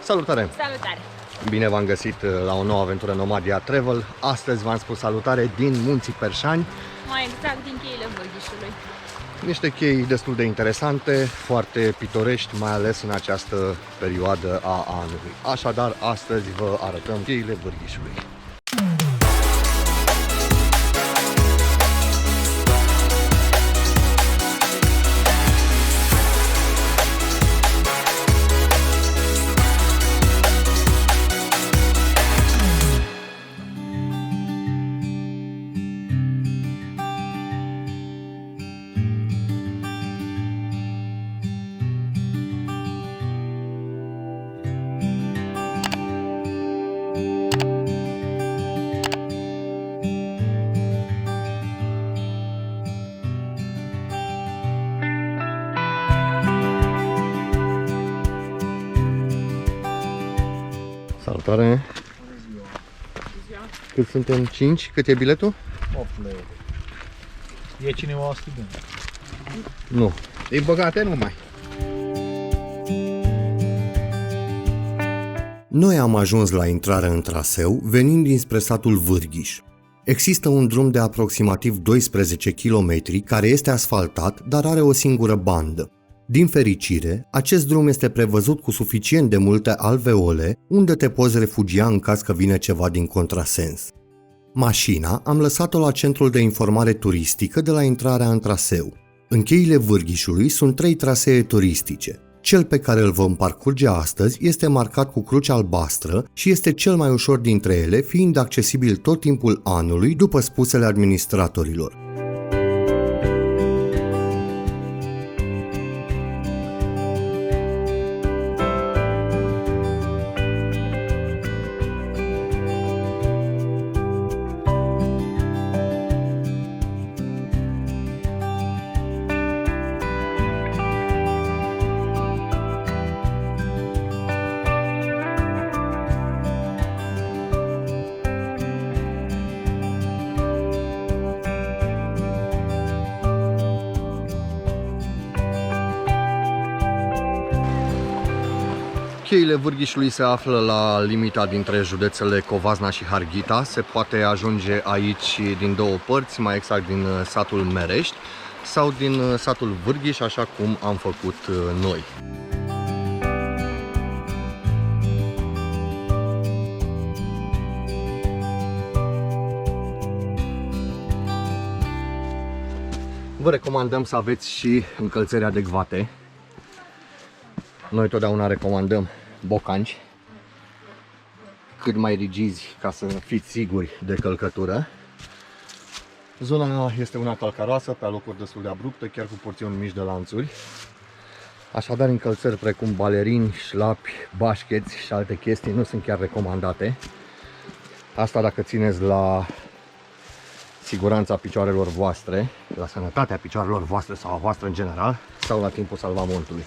Salutare! Salutare! Bine v-am găsit la o nouă aventură Nomadia Travel. Astăzi v-am spus salutare din Munții Perșani. Mai exact din cheile Vârghișului. Niște chei destul de interesante, foarte pitorești, mai ales în această perioadă a anului. Așadar, astăzi vă arătăm cheile Vârghișului. Salutare! Cât suntem? 5? Cât e biletul? 8 lei. E cineva student? Nu. E băgate numai. Noi am ajuns la intrarea în traseu, venind dinspre satul Vârghiș. Există un drum de aproximativ 12 km care este asfaltat, dar are o singură bandă. Din fericire, acest drum este prevăzut cu suficient de multe alveole unde te poți refugia în caz că vine ceva din contrasens. Mașina am lăsat-o la centrul de informare turistică de la intrarea în traseu. În cheile Vârghișului sunt 3 trasee turistice. Cel pe care îl vom parcurge astăzi este marcat cu cruce albastră și este cel mai ușor dintre ele, fiind accesibil tot timpul anului după spusele administratorilor. Cheile Vârghișului se află la limita dintre județele Covasna și Harghita. Se poate ajunge aici din două părți, mai exact din satul Merești sau din satul Vârghiș, așa cum am făcut noi. Vă recomandăm să aveți și încălțări adecvate. Noi totdeauna recomandăm bocanci cât mai rigizi ca să fiți siguri de călcătură. Zona este una calcaroasă, pe locuri destul de abrupte, chiar cu porțiuni mici de lanțuri. Așadar, încălțări precum balerini, șlapi, bașcheți și alte chestii nu sunt chiar recomandate. Asta dacă țineți la siguranța picioarelor voastre, la sănătatea picioarelor voastre sau a voastră în general, sau la timpul salvamontului.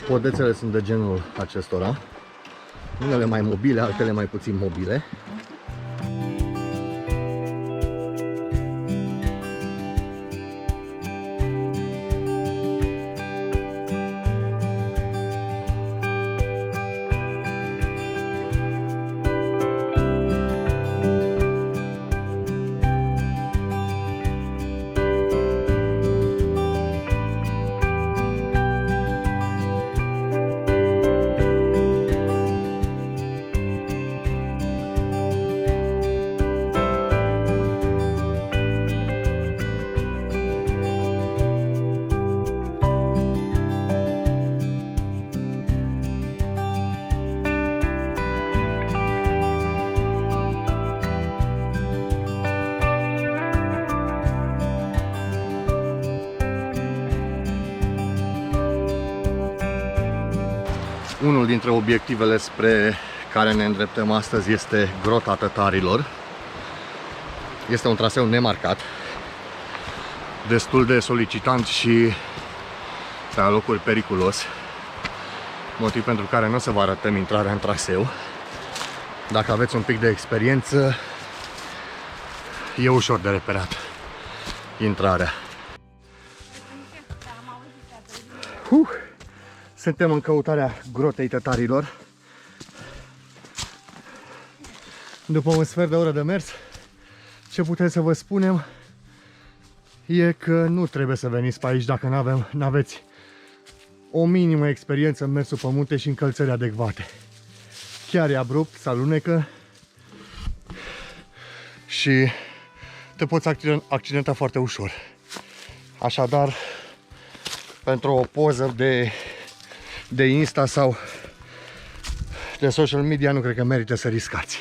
Podețele sunt de genul acestora, unele mai mobile, altele mai puțin mobile. Unul dintre obiectivele spre care ne îndreptăm astăzi este Grota Tătarilor. Este un traseu nemarcat, destul de solicitant și pe alocuri periculos. Motiv pentru care nu o să vă arătăm intrarea în traseu. Dacă aveți un pic de experiență, e ușor de reperat intrarea. Suntem în căutarea grotei tătarilor. După un sfert de oră de mers, ce putem să vă spunem e că nu trebuie să veniți pe aici dacă n-aveți o minimă experiență în mersul pe munte și încălțări adecvate. Chiar e abrupt, se alunecă și te poți accidenta foarte ușor. Așadar, pentru o poză de Insta sau de social media, nu cred că merită să riscați.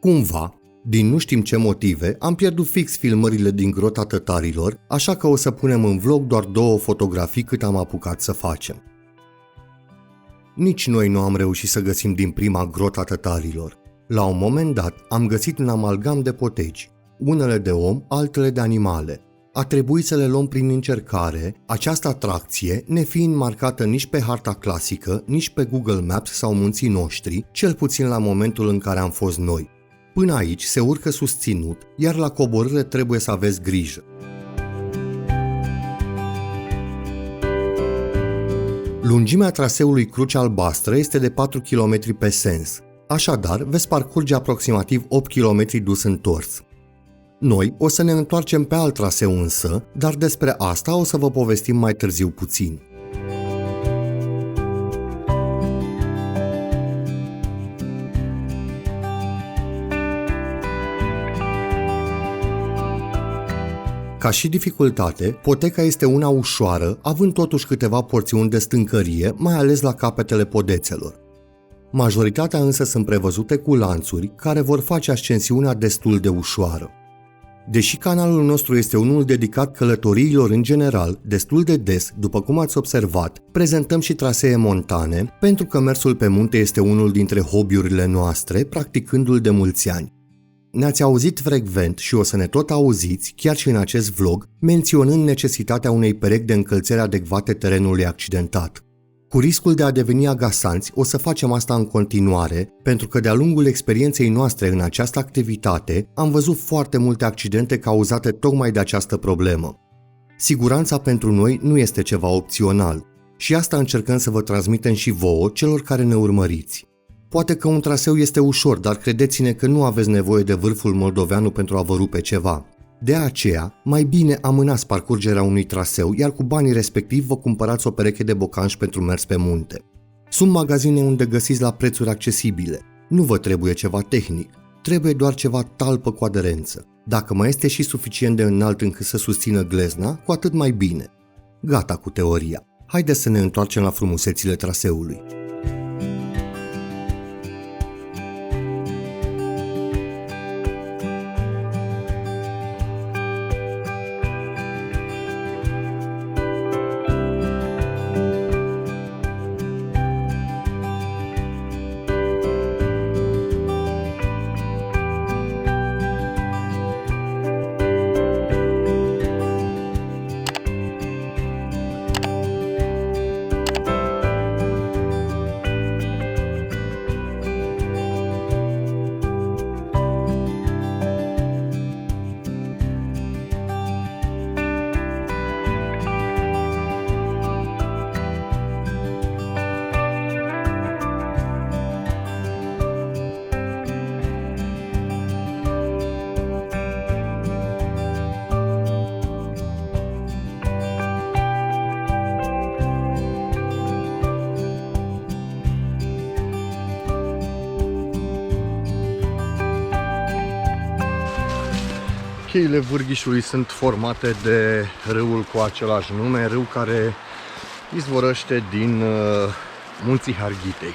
Cumva, din nu știm ce motive, am pierdut fix filmările din Grota Tătarilor, așa că o să punem în vlog doar 2 fotografii cât am apucat să facem. Nici noi nu am reușit să găsim din prima Grota Tătarilor. La un moment dat am găsit un amalgam de poteci, unele de om, altele de animale. A trebuit să le luăm prin încercare, această atracție nefiind marcată nici pe harta clasică, nici pe Google Maps sau munții noștri, cel puțin la momentul în care am fost noi. Până aici se urcă susținut, iar la coborâre trebuie să aveți grijă. Lungimea traseului Crucea Albastră este de 4 km pe sens, așadar veți parcurge aproximativ 8 km dus întors. Noi o să ne întoarcem pe alt traseu însă, dar despre asta o să vă povestim mai târziu puțin. Ca și dificultate, poteca este una ușoară, având totuși câteva porțiuni de stâncărie, mai ales la capetele podețelor. Majoritatea însă sunt prevăzute cu lanțuri, care vor face ascensiunea destul de ușoară. Deși canalul nostru este unul dedicat călătoriilor în general, destul de des, după cum ați observat, prezentăm și trasee montane, pentru că mersul pe munte este unul dintre hobby-urile noastre, practicându-l de mulți ani. Ne-ați auzit frecvent și o să ne tot auziți, chiar și în acest vlog, menționând necesitatea unei perechi de încălțări adecvate terenului accidentat. Cu riscul de a deveni agasanți, o să facem asta în continuare, pentru că de-a lungul experienței noastre în această activitate, am văzut foarte multe accidente cauzate tocmai de această problemă. Siguranța pentru noi nu este ceva opțional și asta încercăm să vă transmitem și vouă, celor care ne urmăriți. Poate că un traseu este ușor, dar credeți-ne că nu aveți nevoie de vârful moldoveanu pentru a vă rupe ceva. De aceea, mai bine amânați parcurgerea unui traseu, iar cu banii respectivi vă cumpărați o pereche de bocanci pentru mers pe munte. Sunt magazine unde găsiți la prețuri accesibile. Nu vă trebuie ceva tehnic, trebuie doar ceva talpă cu aderență. Dacă mai este și suficient de înalt încât să susțină glezna, cu atât mai bine. Gata cu teoria. Haideți să ne întoarcem la frumusețile traseului. Cheile Vârghișului sunt formate de râul cu același nume, râu care izvorăște din munții Harghitei.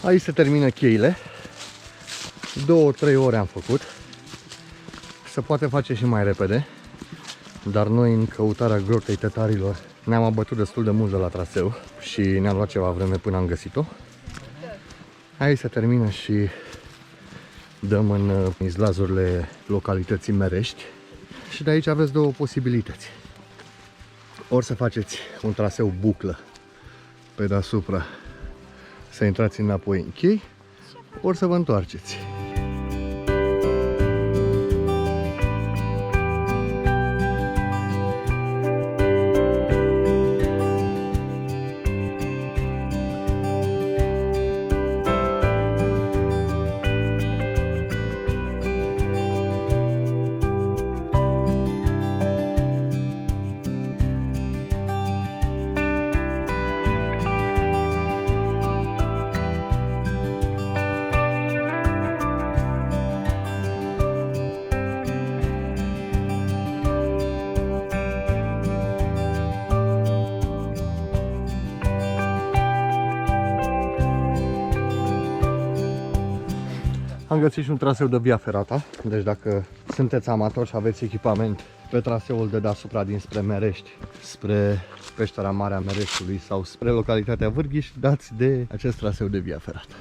Aici se termină cheile. 2-3 ore am făcut. Se poate face și mai repede. Dar noi, în căutarea grotei tătarilor, ne-am abătut destul de mult de la traseu și ne-a luat ceva vreme până am găsit-o. Aici se termină și dăm în izlazurile localității Merești. Și de aici aveți două posibilități. Ori să faceți un traseu buclă pe deasupra, să intrați înapoi în chei, ori să vă întoarceți. Am găsit și un traseu de via ferata, deci dacă sunteți amatori și aveți echipament pe traseul de deasupra dinspre Merești, spre peștera mare a Mereștiului sau spre localitatea Vârghiș, dați de acest traseu de via ferată.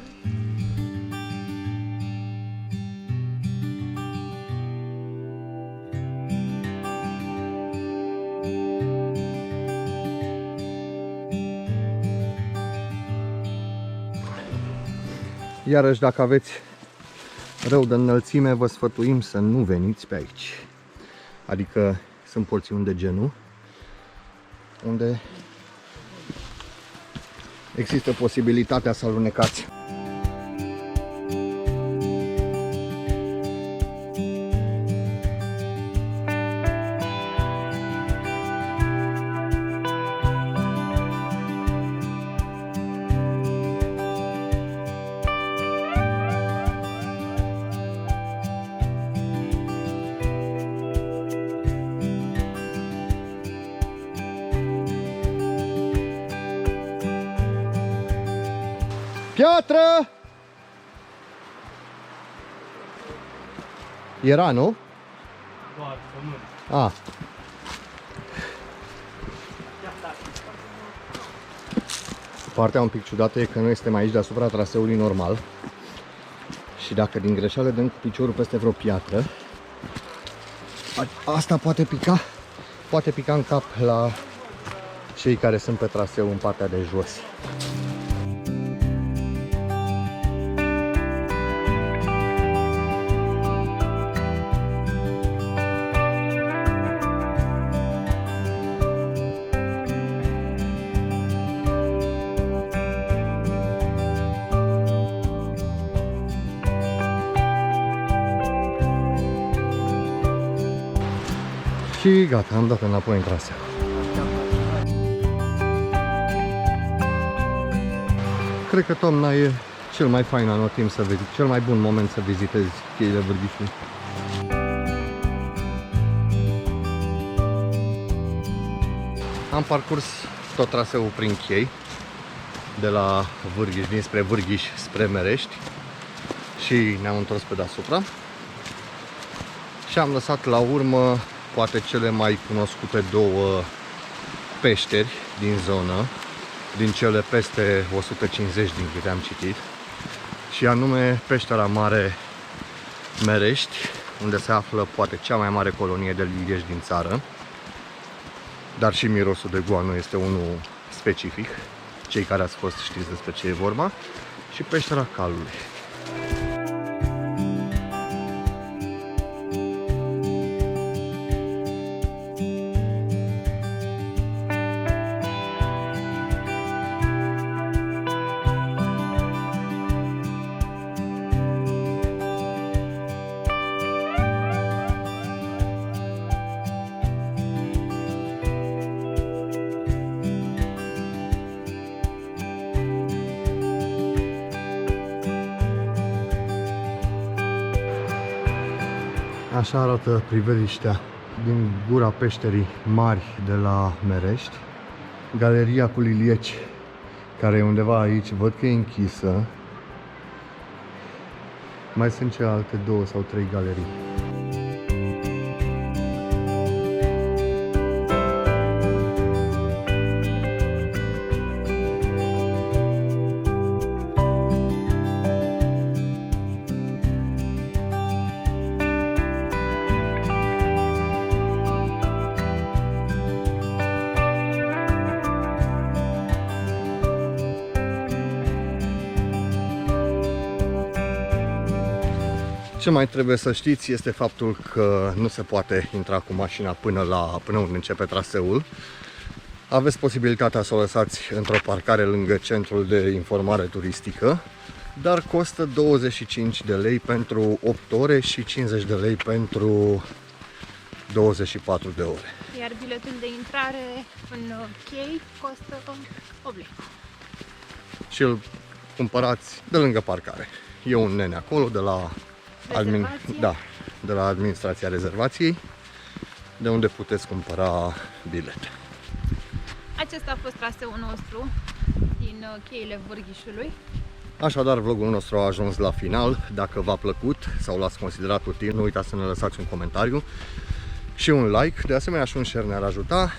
Iarăși, dacă aveți rău de înălțime, vă sfătuim să nu veniți pe aici. Adică sunt porțiuni de genul unde există posibilitatea să alunecați. Piatră! Era, nu? Doar pământ. Ah. Partea un pic ciudată e că noi suntem aici deasupra traseului normal și dacă din greșeală dăm cu piciorul peste vreo piatră, asta poate pica în cap la cei care sunt pe traseu în partea de jos. Și gata, am dat înapoi în traseu. Cred că toamna e cel mai fain anotimp să vizitezi, cel mai bun moment să vizitezi cheile Vârghișului. Am parcurs tot traseul prin chei, de la Vârghiș, dinspre Vârghiș spre Merești și ne-am întors pe deasupra. Și am lăsat la urmă poate cele mai cunoscute două peșteri din zonă, din cele peste 150 din câte am citit, și anume peștera mare Merești, unde se află poate cea mai mare colonie de lilieși din țară, dar și mirosul de goană este unul specific, cei care ați fost știți despre ce e vorba, și peștera Calului. Așa arată priveliștea din gura peșterii mari de la Merești. Galeria cu lilieci, care e undeva aici, văd că e închisă, Mai sunt alte 2 sau 3 galerii. Ce mai trebuie să știți este faptul că nu se poate intra cu mașina până unde începe traseul. Aveți posibilitatea să o lăsați într-o parcare lângă centrul de informare turistică, dar costă 25 de lei pentru 8 ore și 50 de lei pentru 24 de ore. Iar biletul de intrare în chei costă 8 lei. Și îl cumpărați de lângă parcare. E un nene acolo de la de la administrația rezervației, de unde puteți cumpăra bilete. Acesta a fost traseul nostru din cheile Vârghișului. Așadar, vlogul nostru a ajuns la final. Dacă v-a plăcut sau l-ați considerat util, nu uitați să ne lăsați un comentariu și un like. De asemenea, și un share ne-ar ajuta.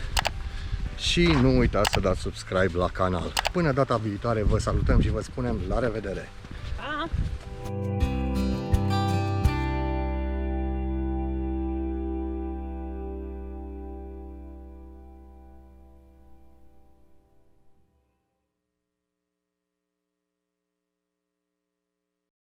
Și nu uitați să dați subscribe la canal. Până data viitoare, vă salutăm și vă spunem la revedere! Pa!